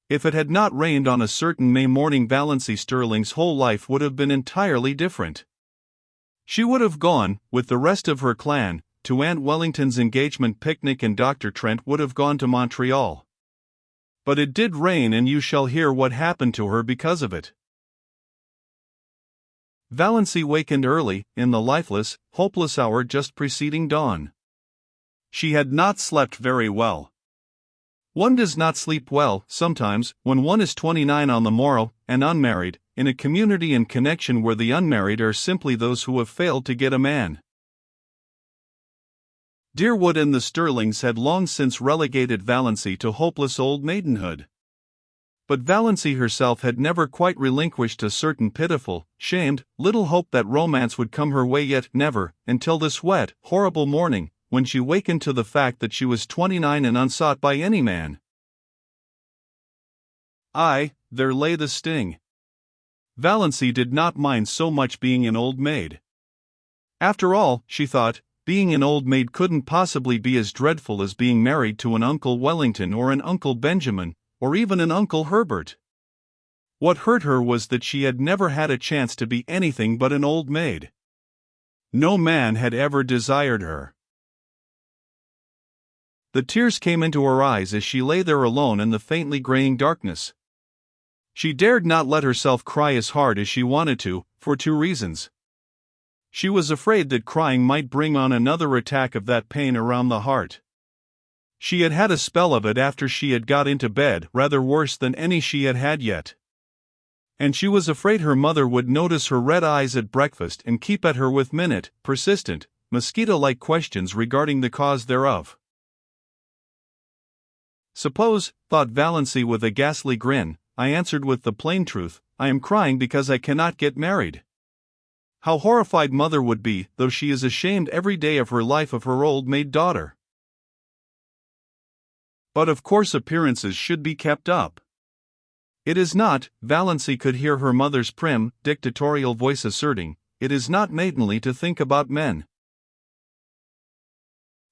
If it had not rained on a certain May morning, Valancy Sterling's whole life would have been entirely different. She would have gone, with the rest of her clan, to Aunt Wellington's engagement picnic, and Dr. Trent would have gone to Montreal. But it did rain, and you shall hear what happened to her because of it. Valancy wakened early, in the lifeless, hopeless hour just preceding dawn. She had not slept very well. One does not sleep well, sometimes, when one is 29 on the morrow, and unmarried, in a community and connection where the unmarried are simply those who have failed to get a man. Deerwood and the Sterlings had long since relegated Valancy to hopeless old maidenhood. But Valancy herself had never quite relinquished a certain pitiful, shamed, little hope that romance would come her way, yet never, until this wet, horrible morning, when she wakened to the fact that she was 29 and unsought by any man. There lay the sting. Valancy did not mind so much being an old maid. After all, she thought, being an old maid couldn't possibly be as dreadful as being married to an Uncle Wellington or an Uncle Benjamin, or even an Uncle Herbert. What hurt her was that she had never had a chance to be anything but an old maid. No man had ever desired her. The tears came into her eyes as she lay there alone in the faintly graying darkness. She dared not let herself cry as hard as she wanted to, for two reasons. She was afraid that crying might bring on another attack of that pain around the heart. She had had a spell of it after she had got into bed, rather worse than any she had had yet. And she was afraid her mother would notice her red eyes at breakfast and keep at her with persistent, mosquito-like questions regarding the cause thereof. Suppose, thought Valancy with a ghastly grin, I answered with the plain truth, I am crying because I cannot get married. How horrified mother would be, though she is ashamed every day of her life of her old maid daughter. But of course appearances should be kept up. It is not, Valancy could hear her mother's prim, dictatorial voice asserting, it is not maidenly to think about men.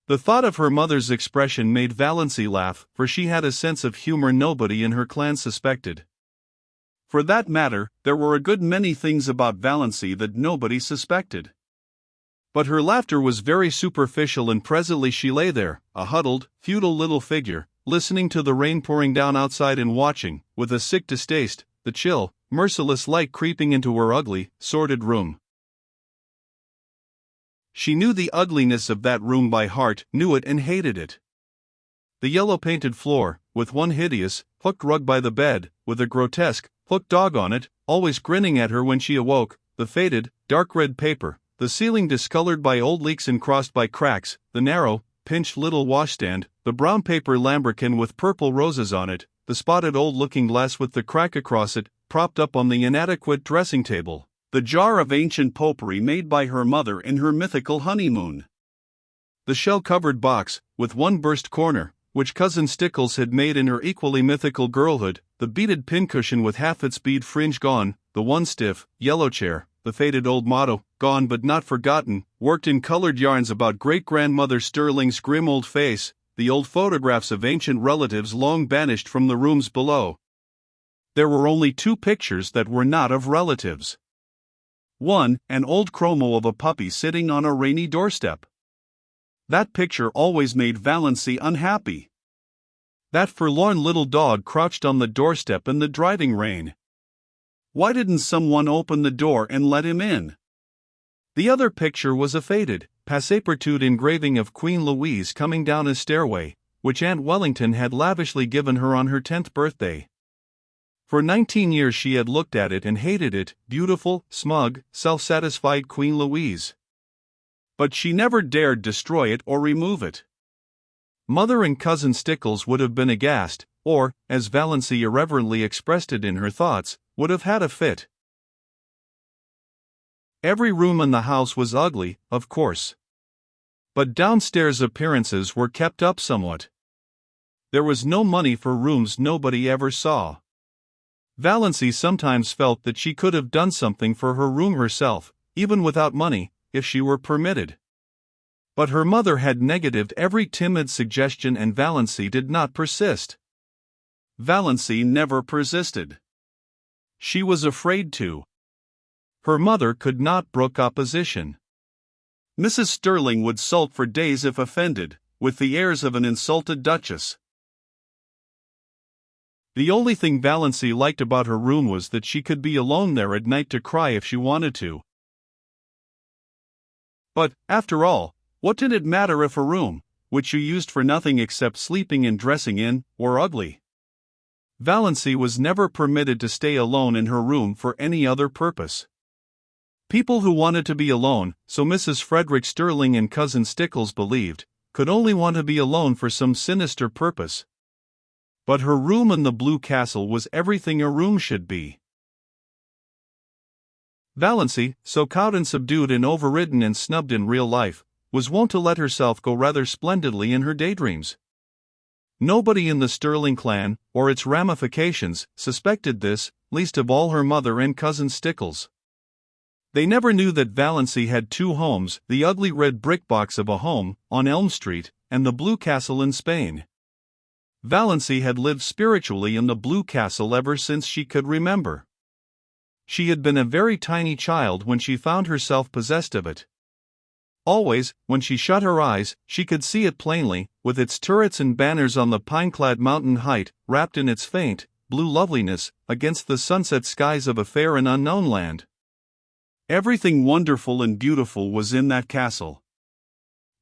The thought of her mother's expression made Valancy laugh, for she had a sense of humor nobody in her clan suspected. For that matter, there were a good many things about Valancy that nobody suspected. But her laughter was very superficial, and presently she lay there, a huddled, futile little figure, listening to the rain pouring down outside and watching, with a sick distaste, the chill, merciless light creeping into her ugly, sordid room. She knew the ugliness of that room by heart, knew it and hated it. The yellow-painted floor, with one hideous, hooked rug by the bed, with a grotesque, hooked dog on it, always grinning at her when she awoke, the faded, dark red paper, the ceiling discolored by old leaks and crossed by cracks, the narrow, pinched little washstand, the brown paper lambrequin with purple roses on it, the spotted old looking-glass with the crack across it, propped up on the inadequate dressing table, the jar of ancient potpourri made by her mother in her mythical honeymoon, the shell-covered box, with one burst corner, which Cousin Stickles had made in her equally mythical girlhood, the beaded pincushion with half its bead fringe gone, the one stiff, yellow chair, the faded old motto, gone but not forgotten, worked in colored yarns about great-grandmother Sterling's grim old face, the old photographs of ancient relatives long banished from the rooms below. There were only two pictures that were not of relatives. One, an old chromo of a puppy sitting on a rainy doorstep. That picture always made Valancy unhappy. That forlorn little dog crouched on the doorstep in the driving rain. Why didn't someone open the door and let him in? The other picture was a faded, passepartout engraving of Queen Louise coming down a stairway, which Aunt Wellington had lavishly given her on her 10th birthday. For 19 years she had looked at it and hated it, beautiful, smug, self-satisfied Queen Louise. But she never dared destroy it or remove it. Mother and Cousin Stickles would have been aghast, or, as Valancy irreverently expressed it in her thoughts, would have had a fit. Every room in the house was ugly, of course. But downstairs appearances were kept up somewhat. There was no money for rooms nobody ever saw. Valancy sometimes felt that she could have done something for her room herself, even without money, if she were permitted. But her mother had negatived every timid suggestion and Valancy did not persist. Valancy never persisted. She was afraid to. Her mother could not brook opposition. Mrs. Sterling would sulk for days if offended, with the airs of an insulted duchess. The only thing Valancy liked about her room was that she could be alone there at night to cry if she wanted to. But, after all, what did it matter if a room, which you used for nothing except sleeping and dressing in, were ugly? Valancy was never permitted to stay alone in her room for any other purpose. People who wanted to be alone, so Mrs. Frederick Sterling and Cousin Stickles believed, could only want to be alone for some sinister purpose. But her room in the Blue Castle was everything a room should be. Valancy, so cowed and subdued and overridden and snubbed in real life, was wont to let herself go rather splendidly in her daydreams. Nobody in the Sterling clan, or its ramifications, suspected this, least of all her mother and Cousin Stickles. They never knew that Valancy had two homes, the ugly red brick box of a home, on Elm Street, and the Blue Castle in Spain. Valancy had lived spiritually in the Blue Castle ever since she could remember. She had been a very tiny child when she found herself possessed of it. Always, when she shut her eyes, she could see it plainly, with its turrets and banners on the pine-clad mountain height, wrapped in its faint, blue loveliness, against the sunset skies of a fair and unknown land. Everything wonderful and beautiful was in that castle.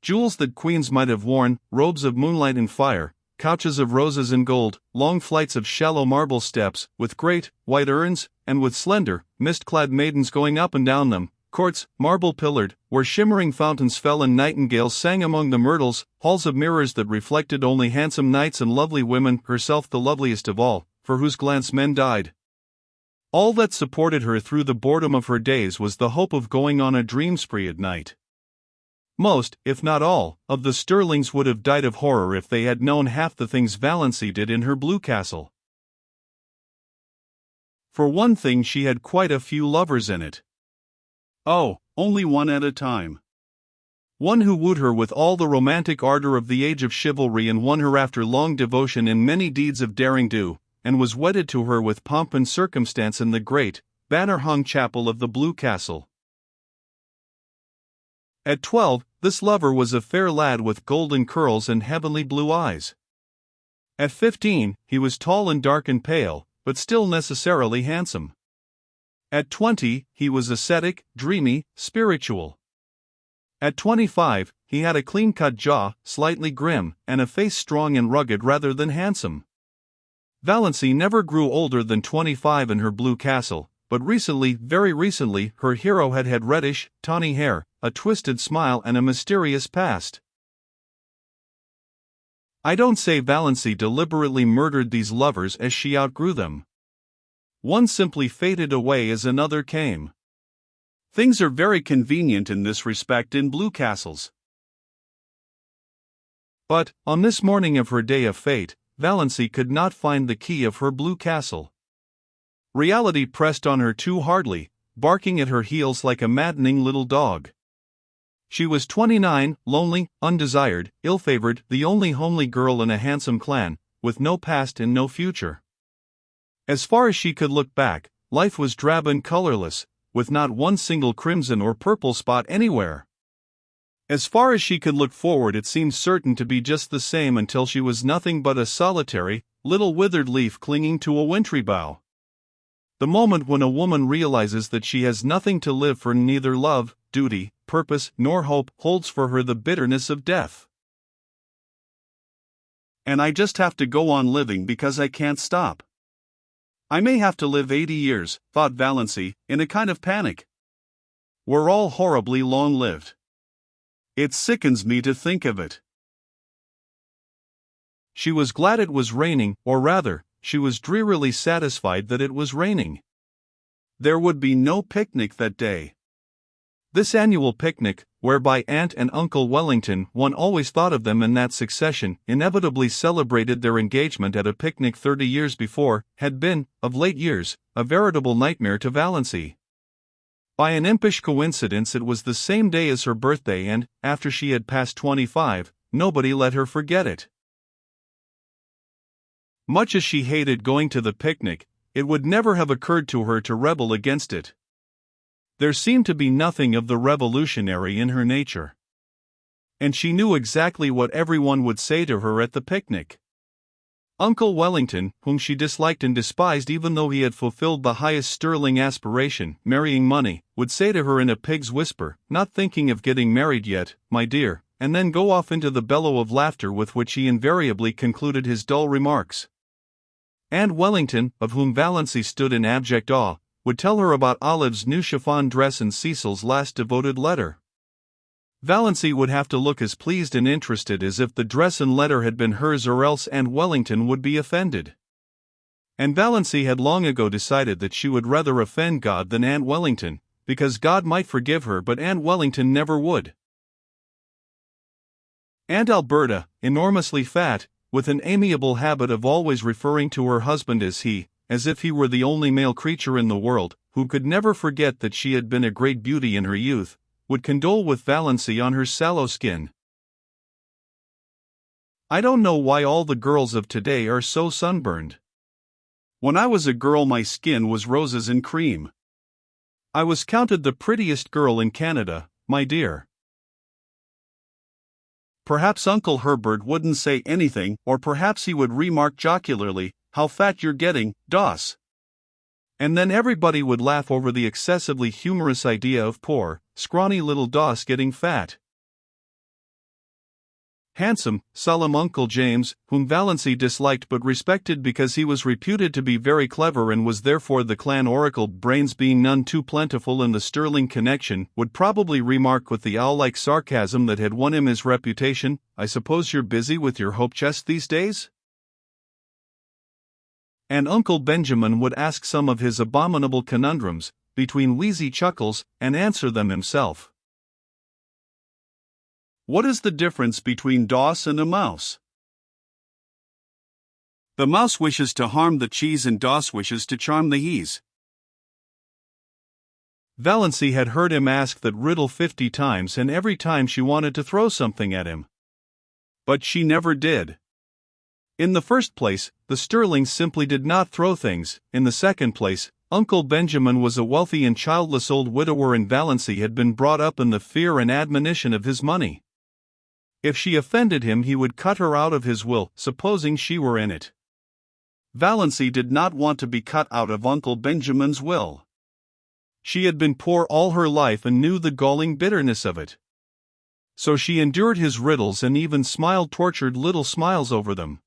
Jewels that queens might have worn, robes of moonlight and fire, couches of roses and gold, long flights of shallow marble steps, with great, white urns, and with slender, mist-clad maidens going up and down them, courts, marble-pillared, where shimmering fountains fell and nightingales sang among the myrtles, halls of mirrors that reflected only handsome knights and lovely women, herself the loveliest of all, for whose glance men died. All that supported her through the boredom of her days was the hope of going on a dream spree at night. Most, if not all, of the Sterlings would have died of horror if they had known half the things Valancy did in her Blue Castle. For one thing, she had quite a few lovers in it. Oh, only one at a time. One who wooed her with all the romantic ardor of the age of chivalry and won her after long devotion in many deeds of daring-do, and was wedded to her with pomp and circumstance in the great, banner-hung chapel of the Blue Castle. At 12, this lover was a fair lad with golden curls and heavenly blue eyes. At 15, he was tall and dark and pale, but still necessarily handsome. At 20, he was ascetic, dreamy, spiritual. At 25, he had a clean-cut jaw, slightly grim, and a face strong and rugged rather than handsome. Valancy never grew older than 25 in her Blue Castle, but recently, very recently, her hero had had reddish, tawny hair, a twisted smile and a mysterious past. I don't say Valancy deliberately murdered these lovers as she outgrew them. One simply faded away as another came. Things are very convenient in this respect in Blue Castles. But, on this morning of her day of fate, Valancy could not find the key of her Blue Castle. Reality pressed on her too hardly, barking at her heels like a maddening little dog. She was 29, lonely, undesired, ill-favored, the only homely girl in a handsome clan, with no past and no future. As far as she could look back, life was drab and colorless, with not one single crimson or purple spot anywhere. As far as she could look forward, it seemed certain to be just the same until she was nothing but a solitary, little withered leaf clinging to a wintry bough. The moment when a woman realizes that she has nothing to live for, neither love, duty, purpose, nor hope, holds for her the bitterness of death. And I just have to go on living because I can't stop. I may have to live 80 years, thought Valancy, in a kind of panic. We're all horribly long-lived. It sickens me to think of it. She was glad it was raining, or rather, she was drearily satisfied that it was raining. There would be no picnic that day. This annual picnic, whereby Aunt and Uncle Wellington, one always thought of them in that succession, inevitably celebrated their engagement at a picnic 30 years before, had been, of late years, a veritable nightmare to Valancy. By an impish coincidence, it was the same day as her birthday, and, after she had passed 25, nobody let her forget it. Much as she hated going to the picnic, it would never have occurred to her to rebel against it. There seemed to be nothing of the revolutionary in her nature. And she knew exactly what everyone would say to her at the picnic. Uncle Wellington, whom she disliked and despised even though he had fulfilled the highest sterling aspiration, marrying money, would say to her in a pig's whisper, "Not thinking of getting married yet, my dear," and then go off into the bellow of laughter with which he invariably concluded his dull remarks. And Wellington, of whom Valancy stood in abject awe, would tell her about Olive's new chiffon dress and Cecil's last devoted letter. Valancy would have to look as pleased and interested as if the dress and letter had been hers, or else Aunt Wellington would be offended. And Valancy had long ago decided that she would rather offend God than Aunt Wellington, because God might forgive her but Aunt Wellington never would. Aunt Alberta, enormously fat, with an amiable habit of always referring to her husband as he, as if he were the only male creature in the world, who could never forget that she had been a great beauty in her youth, would condole with Valancy on her sallow skin. "I don't know why all the girls of today are so sunburned. When I was a girl my skin was roses and cream. I was counted the prettiest girl in Canada, my dear." Perhaps Uncle Herbert wouldn't say anything, or perhaps he would remark jocularly, "How fat you're getting, Doss." And then everybody would laugh over the excessively humorous idea of poor, scrawny little Doss getting fat. Handsome, solemn Uncle James, whom Valancy disliked but respected because he was reputed to be very clever and was therefore the clan oracle, brains being none too plentiful in the Sterling connection, would probably remark with the owl-like sarcasm that had won him his reputation, "I suppose you're busy with your hope chest these days?" And Uncle Benjamin would ask some of his abominable conundrums, between wheezy chuckles, and answer them himself. What is the difference between Doss and a mouse? The mouse wishes to harm the cheese and Doss wishes to charm the he's. Valancy had heard him ask that riddle 50 times, and every time she wanted to throw something at him. But she never did. In the first place, the Sterlings simply did not throw things. In the second place, Uncle Benjamin was a wealthy and childless old widower, and Valancy had been brought up in the fear and admonition of his money. If she offended him, he would cut her out of his will, supposing she were in it. Valancy did not want to be cut out of Uncle Benjamin's will. She had been poor all her life and knew the galling bitterness of it. So she endured his riddles and even smiled tortured little smiles over them.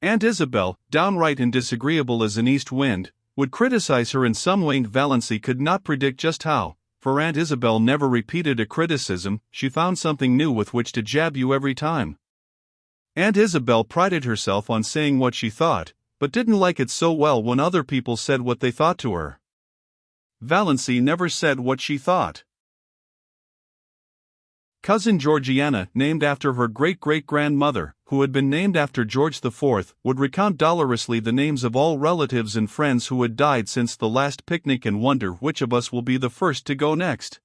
Aunt Isabel, downright and disagreeable as an east wind, would criticize her in some way Valancy could not predict just how, for Aunt Isabel never repeated a criticism, she found something new with which to jab you every time. Aunt Isabel prided herself on saying what she thought, but didn't like it so well when other people said what they thought to her. Valancy never said what she thought. Cousin Georgiana, named after her great-great-grandmother, who had been named after George IV, would recount dolorously the names of all relatives and friends who had died since the last picnic and wonder which of us will be the first to go next.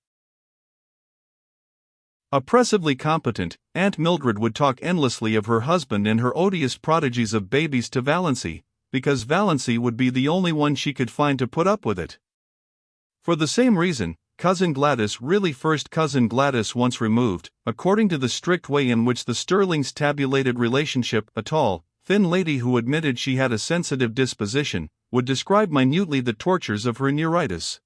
Oppressively competent, Aunt Mildred would talk endlessly of her husband and her odious prodigies of babies to Valancy, because Valancy would be the only one she could find to put up with it. For the same reason, Cousin Gladys, really first Cousin Gladys once removed, according to the strict way in which the Sterlings tabulated relationship, a tall, thin lady who admitted she had a sensitive disposition, would describe minutely the tortures of her neuritis.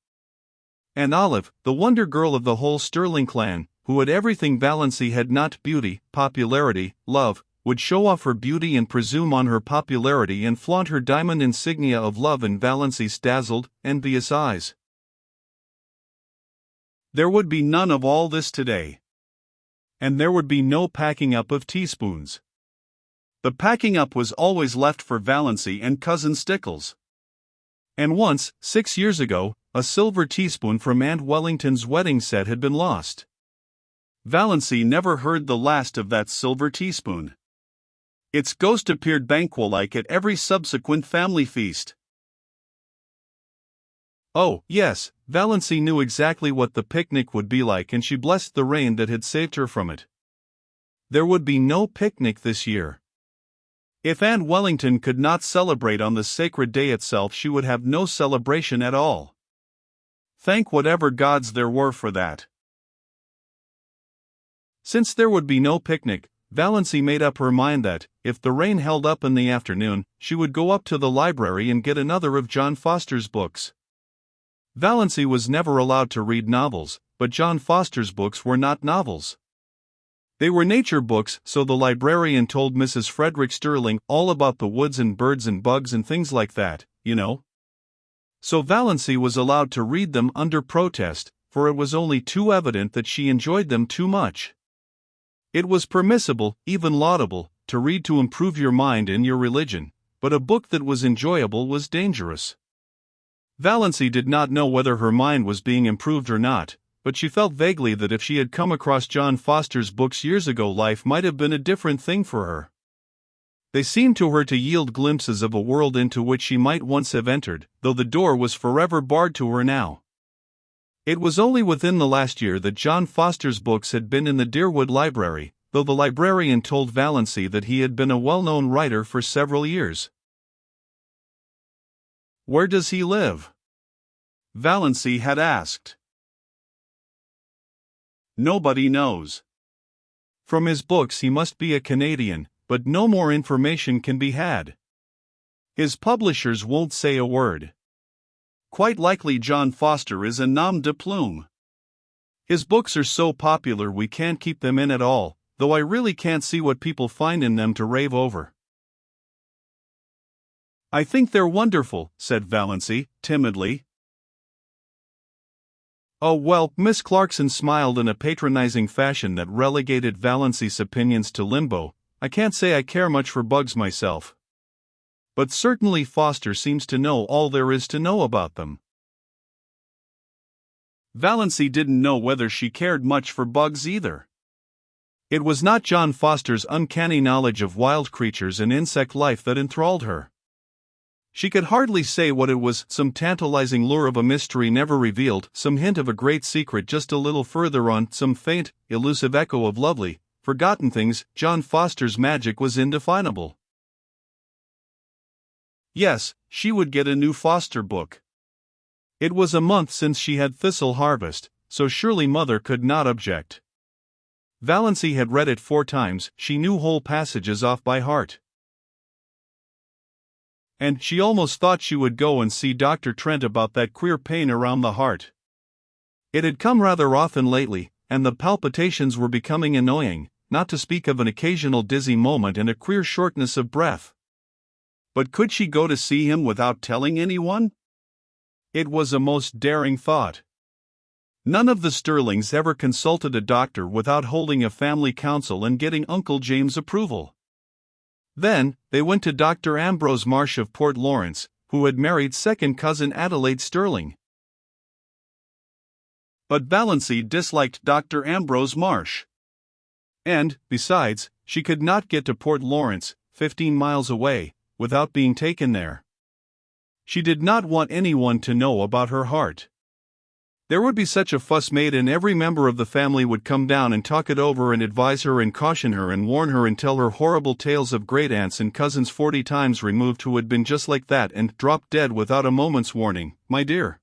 And Olive, the wonder girl of the whole Sterling clan, who had everything Valancy had not, beauty, popularity, love, would show off her beauty and presume on her popularity and flaunt her diamond insignia of love in Valancy's dazzled, envious eyes. There would be none of all this today. And there would be no packing up of teaspoons. The packing up was always left for Valancy and Cousin Stickles. And once, 6 years ago, a silver teaspoon from Aunt Wellington's wedding set had been lost. Valancy never heard the last of that silver teaspoon. Its ghost appeared banquo-like at every subsequent family feast. Oh, yes, Valancy knew exactly what the picnic would be like, and she blessed the rain that had saved her from it. There would be no picnic this year. If Aunt Wellington could not celebrate on the sacred day itself, she would have no celebration at all. Thank whatever gods there were for that. Since there would be no picnic, Valancy made up her mind that, if the rain held up in the afternoon, she would go up to the library and get another of John Foster's books. Valancy was never allowed to read novels, but John Foster's books were not novels. They were nature books, so the librarian told Mrs. Frederick Sterling all about the woods and birds and bugs and things like that, you know. So Valancy was allowed to read them under protest, for it was only too evident that she enjoyed them too much. It was permissible, even laudable, to read to improve your mind and your religion, but a book that was enjoyable was dangerous. Valancy did not know whether her mind was being improved or not, but she felt vaguely that if she had come across John Foster's books years ago, life might have been a different thing for her. They seemed to her to yield glimpses of a world into which she might once have entered, though the door was forever barred to her now. It was only within the last year that John Foster's books had been in the Deerwood Library, though the librarian told Valancy that he had been a well-known writer for several years. "Where does he live?" Valancy had asked. "Nobody knows. From his books he must be a Canadian, but no more information can be had. His publishers won't say a word. Quite likely John Foster is a nom de plume. His books are so popular we can't keep them in at all, though I really can't see what people find in them to rave over." "I think they're wonderful," said Valancy, timidly. "Oh well," Miss Clarkson smiled in a patronizing fashion that relegated Valancy's opinions to limbo. "I can't say I care much for bugs myself. But certainly Foster seems to know all there is to know about them." Valancy didn't know whether she cared much for bugs either. It was not John Foster's uncanny knowledge of wild creatures and insect life that enthralled her. She could hardly say what it was, some tantalizing lure of a mystery never revealed, some hint of a great secret just a little further on, some faint, elusive echo of lovely, forgotten things. John Foster's magic was indefinable. Yes, she would get a new Foster book. It was a month since she had Thistle Harvest, so surely Mother could not object. Valancy had read it 4 times, she knew whole passages off by heart. And she almost thought she would go and see Dr. Trent about that queer pain around the heart. It had come rather often lately, and the palpitations were becoming annoying, not to speak of an occasional dizzy moment and a queer shortness of breath. But could she go to see him without telling anyone? It was a most daring thought. None of the Sterlings ever consulted a doctor without holding a family council and getting Uncle James' approval. Then, they went to Dr. Ambrose Marsh of Port Lawrence, who had married second cousin Adelaide Sterling. But Valancy disliked Dr. Ambrose Marsh. And, besides, she could not get to Port Lawrence, 15 miles away, without being taken there. She did not want anyone to know about her heart. There would be such a fuss made, and every member of the family would come down and talk it over and advise her and caution her and warn her and tell her horrible tales of great-aunts and cousins 40 times removed who had been just like that and dropped dead without a moment's warning. My dear.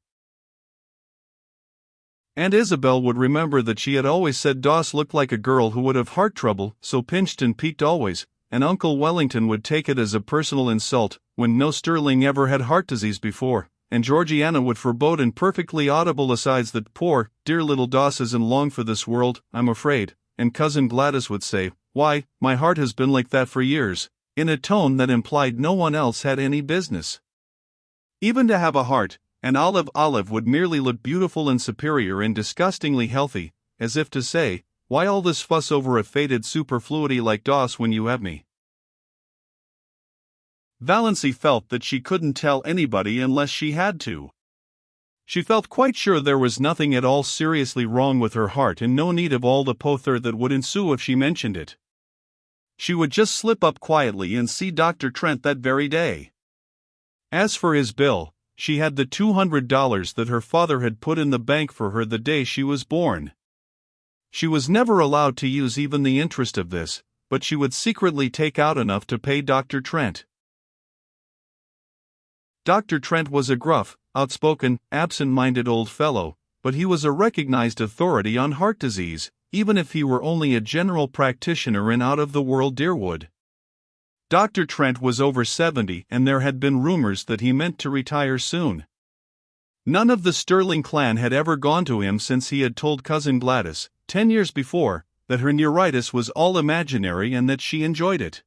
Aunt Isabel would remember that she had always said Doss looked like a girl who would have heart trouble, so pinched and peaked always, and Uncle Wellington would take it as a personal insult, when no Sterling ever had heart disease before. And Georgiana would forebode in perfectly audible asides that poor, dear little Doss isn't long for this world, I'm afraid, and Cousin Gladys would say, "Why, my heart has been like that for years," in a tone that implied no one else had any business. Even to have a heart, an Olive would merely look beautiful and superior and disgustingly healthy, as if to say, "Why all this fuss over a faded superfluity like Doss when you have me?" Valancy felt that she couldn't tell anybody unless she had to. She felt quite sure there was nothing at all seriously wrong with her heart and no need of all the pother that would ensue if she mentioned it. She would just slip up quietly and see Dr. Trent that very day. As for his bill, she had the $200 that her father had put in the bank for her the day she was born. She was never allowed to use even the interest of this, but she would secretly take out enough to pay Dr. Trent. Dr. Trent was a gruff, outspoken, absent-minded old fellow, but he was a recognized authority on heart disease, even if he were only a general practitioner in out-of-the-world Deerwood. Dr. Trent was over 70 and there had been rumors that he meant to retire soon. None of the Sterling clan had ever gone to him since he had told Cousin Gladys, 10 years before, that her neuritis was all imaginary and that she enjoyed it.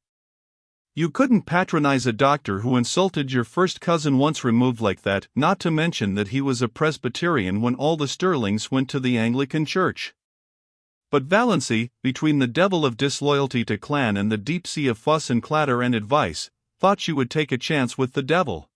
You couldn't patronize a doctor who insulted your first cousin once removed like that, not to mention that he was a Presbyterian when all the Sterlings went to the Anglican Church. But Valency, between the devil of disloyalty to clan and the deep sea of fuss and clatter and advice, thought she would take a chance with the devil.